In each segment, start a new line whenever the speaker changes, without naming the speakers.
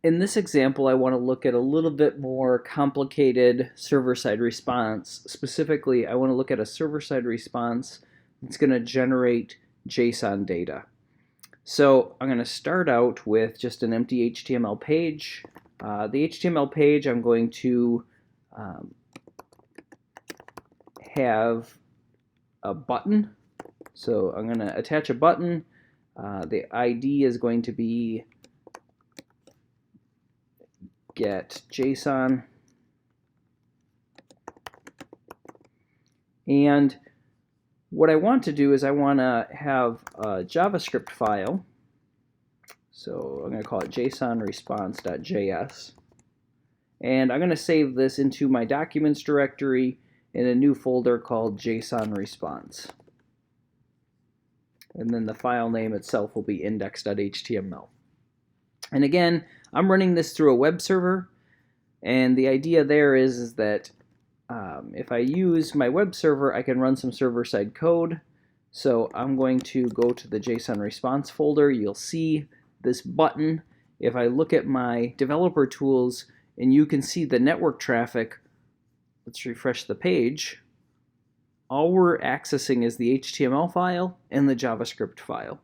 in this example, I want to look at a little bit more complicated server-side response. Specifically, I want to look at a server-side response that's going to generate JSON data. So I'm going to start out with just an empty HTML page. The HTML page, I'm going to have a button. So I'm going to attach a button. The ID is going to be get JSON, and what I want to do is I want to have a JavaScript file, so I'm going to call it JSON Response.js, and I'm going to save this into my documents directory in a new folder called JSON Response, and then the file name itself will be index.html. And again, I'm running this through a web server, and the idea there is that if I use my web server, I can run some server-side code. So I'm going to go to the JSON response folder. You'll see this button. If I look at my developer tools, and you can see the network traffic, let's refresh the page. All we're accessing is the HTML file and the JavaScript file.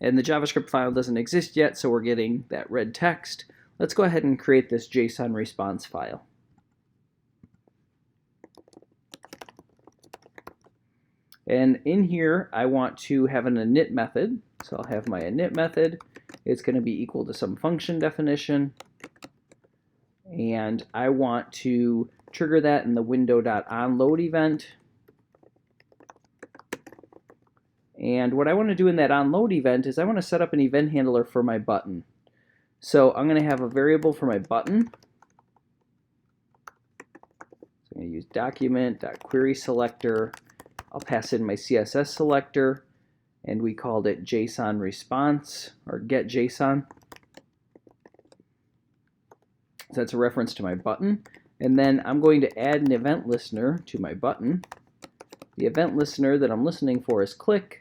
And the JavaScript file doesn't exist yet, so we're getting that red text. Let's go ahead and create this JSON response file. And in here, I want to have an init method. So I'll have my init method. It's going to be equal to some function definition. And I want to trigger that in the window.onload event. And what I want to do in that onload event is I want to set up an event handler for my button. So I'm going to have a variable for my button. So I'm going to use document.querySelector. I'll pass in my CSS selector, and we called it JSON response or get JSON. So that's a reference to my button. And then I'm going to add an event listener to my button. The event listener that I'm listening for is click.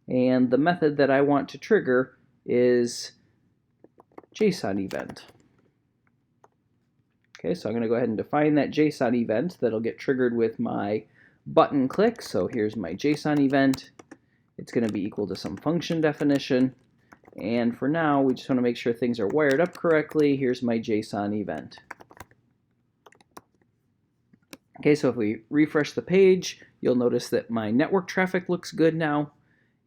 And the method that I want to trigger is JSON event. Okay, so I'm going to go ahead and define that JSON event that'll get triggered with my button click. So here's my JSON event. It's going to be equal to some function definition. And for now, we just want to make sure things are wired up correctly. Here's my JSON event. Okay, so if we refresh the page, you'll notice that my network traffic looks good now.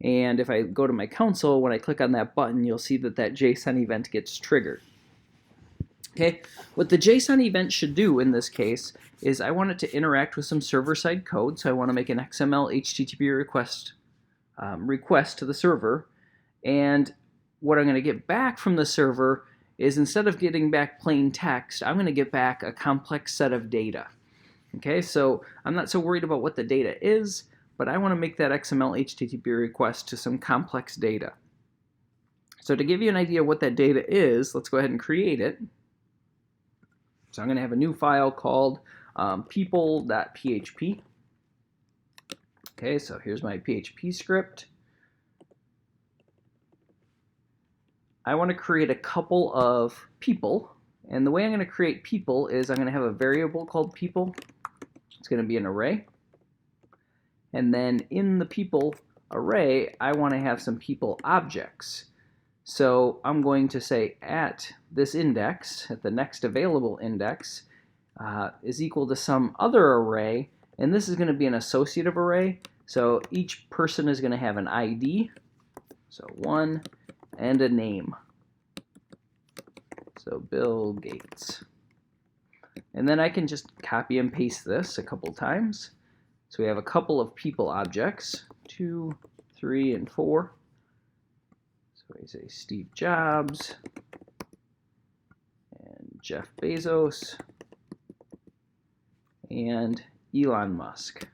And if I go to my console, when I click on that button, you'll see that that JSON event gets triggered. Okay, what the JSON event should do in this case is I want it to interact with some server-side code. So I want to make an XMLHttpRequest request to the server. And what I'm going to get back from the server is instead of getting back plain text, I'm going to get back a complex set of data. Okay, so I'm not so worried about what the data is, but I want to make that XML HTTP request to some complex data. So to give you an idea of what that data is, let's go ahead and create it. So I'm going to have a new file called people.php. Okay, so here's my PHP script. I want to create a couple of people, and the way I'm going to create people is I'm going to have a variable called people. It's going to be an array. And then in the people array, I want to have some people objects. So I'm going to say at this index, at the next available index, is equal to some other array. And this is going to be an associative array. So each person is going to have an ID, so one, and a name. So Bill Gates. And then I can just copy and paste this a couple times. So we have a couple of people objects, 2, 3, and 4. So we say Steve Jobs, and Jeff Bezos, and Elon Musk.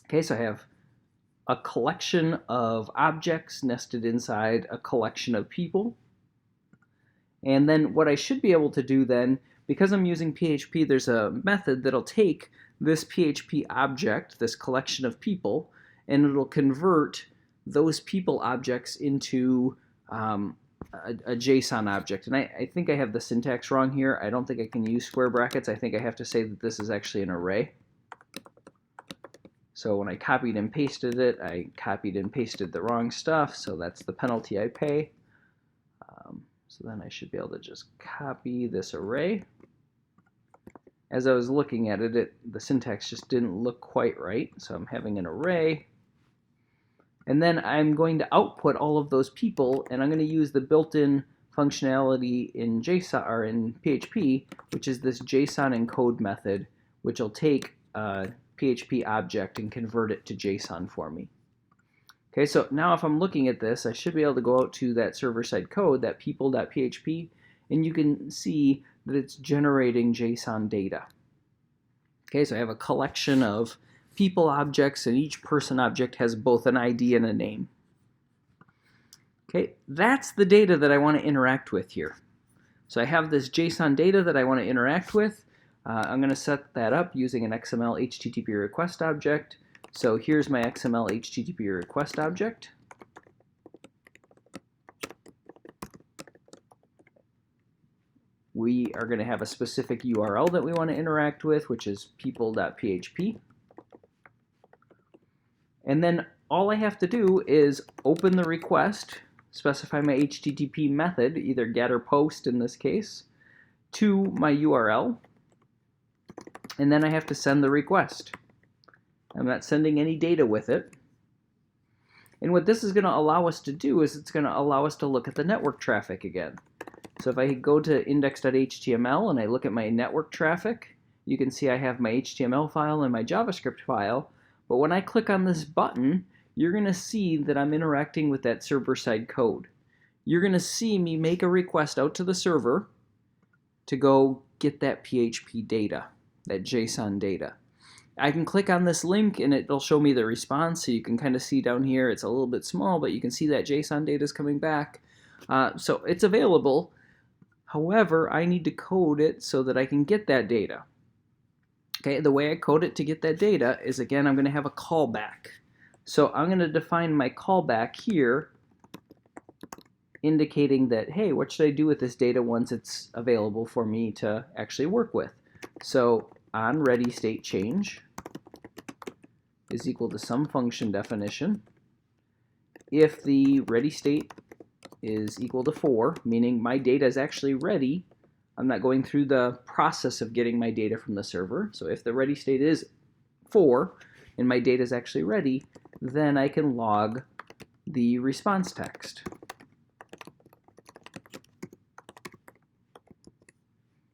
Okay, so I have a collection of objects nested inside a collection of people. And then what I should be able to do then, because I'm using PHP, there's a method that'll take this PHP object, this collection of people, and it'll convert those people objects into a a JSON object. And I think I have the syntax wrong here. I don't think I can use square brackets. I think I have to say that this is actually an array. So when I copied and pasted it, I copied and pasted the wrong stuff, so that's the penalty I pay. So then I should be able to just copy this array. As I was looking at it, the syntax just didn't look quite right, so I'm having an array. And then I'm going to output all of those people, and I'm going to use the built-in functionality in JSON or in PHP, which is this JSON encode method, which will take a PHP object and convert it to JSON for me. Okay, so now if I'm looking at this, I should be able to go out to that server-side code, that people.php, and you can see that it's generating JSON data. Okay, so I have a collection of people objects, and each person object has both an ID and a name. Okay, that's the data that I want to interact with here. So I have this JSON data that I want to interact with. I'm going to set that up using an XMLHttpRequest object. So here's my XMLHttpRequest object. We are going to have a specific URL that we want to interact with, which is people.php. And then all I have to do is open the request, specify my HTTP method, either get or post in this case, to my URL, and then I have to send the request. I'm not sending any data with it. And what this is going to allow us to do is it's going to allow us to look at the network traffic again. So if I go to index.html and I look at my network traffic, you can see I have my HTML file and my JavaScript file. But when I click on this button, you're going to see that I'm interacting with that server-side code. You're going to see me make a request out to the server to go get that PHP data, that JSON data. I can click on this link and it'll show me the response, so you can kind of see down here, it's a little bit small, but you can see that JSON data is coming back. So it's available. However, I need to code it so that I can get that data. Okay, the way I code it to get that data is, again, I'm going to have a callback. So I'm going to define my callback here, indicating that, hey, what should I do with this data once it's available for me to actually work with? So on ready state change is equal to some function definition. If the ready state is equal to 4, meaning my data is actually ready, I'm not going through the process of getting my data from the server. So if the ready state is 4 and my data is actually ready, then I can log the response text.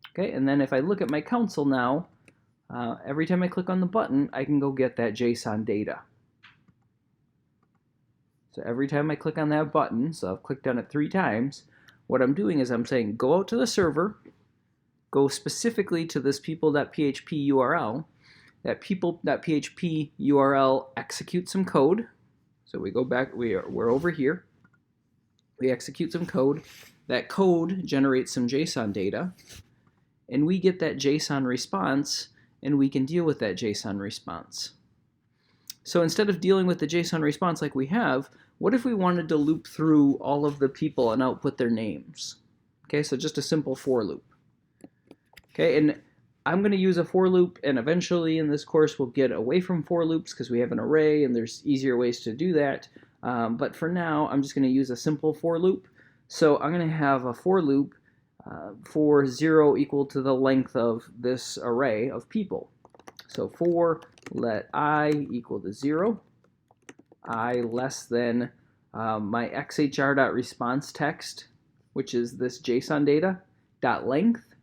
Okay, and then if I look at my console now, every time I click on the button, I can go get that JSON data. So every time I click on that button, so I've clicked on it 3 times, what I'm doing is I'm saying go out to the server, go specifically to this people.php URL. That people.php URL executes some code. So we go back, we're over here. We execute some code. That code generates some JSON data. And we get that JSON response, and we can deal with that JSON response. So instead of dealing with the JSON response like we have, what if we wanted to loop through all of the people and output their names? Okay, so just a simple for loop. Okay, and I'm going to use a for loop, and eventually in this course we'll get away from for loops because we have an array and there's easier ways to do that. But for now, I'm just going to use a simple for loop. So I'm going to have a for loop for 0 equal to the length of this array of people. So for let I equal to 0, I less than my xhr.response text, which is this JSON data, dot length.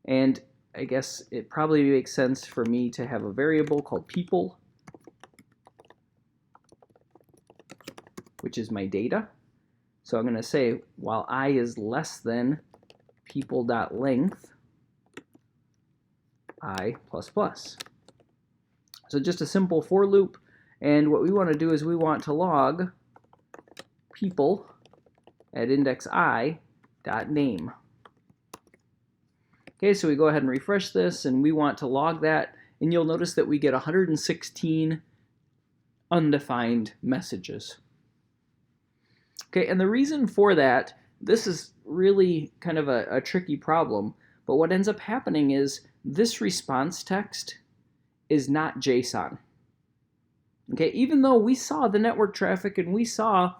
And I guess it probably makes sense for me to have a variable called people, which is my data. So I'm going to say while I is less than people.length, I plus plus. So just a simple for loop, and what we want to do is we want to log people at index I dot name. Okay, so we go ahead and refresh this, and we want to log that, and you'll notice that we get 116 undefined messages. Okay, and the reason for that This is really kind of a tricky problem, but what ends up happening is this response text is not JSON. Okay, even though we saw the network traffic and we saw,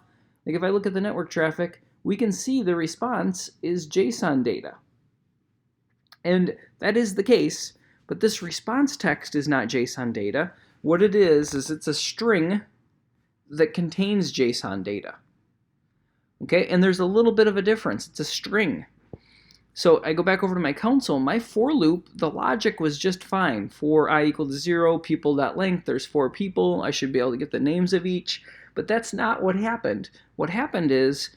like if I look at the network traffic, we can see the response is JSON data. And that is the case, but this response text is not JSON data. What it is it's a string that contains JSON data. Okay, and there's a little bit of a difference. It's a string. So I go back over to my console. My for loop, the logic was just fine. For I equal to 0, people.length, there's 4 people. I should be able to get the names of each. But that's not what happened. What happened is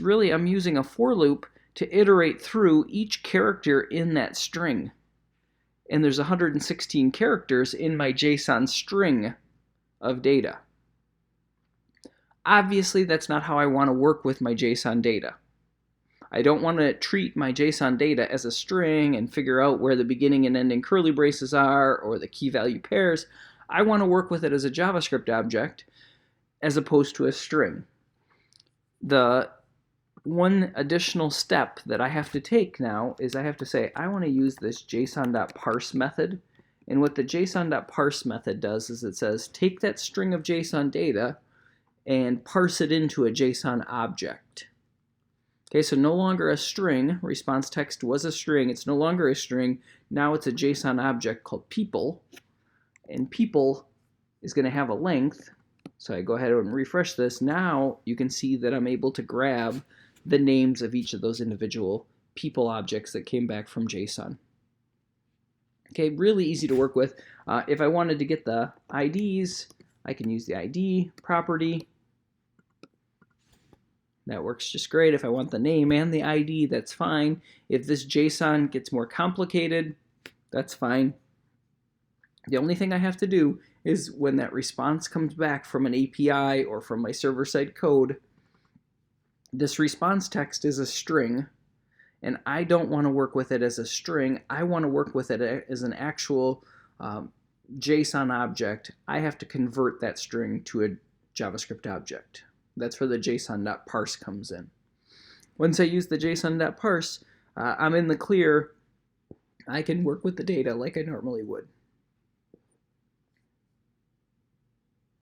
really I'm using a for loop to iterate through each character in that string. And there's 116 characters in my JSON string of data. Obviously, that's not how I want to work with my JSON data. I don't want to treat my JSON data as a string and figure out where the beginning and ending curly braces are or the key value pairs. I want to work with it as a JavaScript object as opposed to a string. The one additional step that I have to take now is I have to say I want to use this JSON.parse method. And what the JSON.parse method does is it says take that string of JSON data and parse it into a JSON object. Okay, so no longer a string. Response text was a string. It's no longer a string. Now it's a JSON object called people. And people is going to have a length. So I go ahead and refresh this. Now you can see that I'm able to grab the names of each of those individual people objects that came back from JSON. Okay, really easy to work with. If I wanted to get the IDs, I can use the ID property. That works just great. If I want the name and the ID, that's fine. If this JSON gets more complicated, that's fine. The only thing I have to do is when that response comes back from an API or from my server-side code, this response text is a string, and I don't want to work with it as a string. I want to work with it as an actual JSON object. I have to convert that string to a JavaScript object. That's where the JSON.parse comes in. Once I use the JSON.parse, I'm in the clear. I can work with the data like I normally would.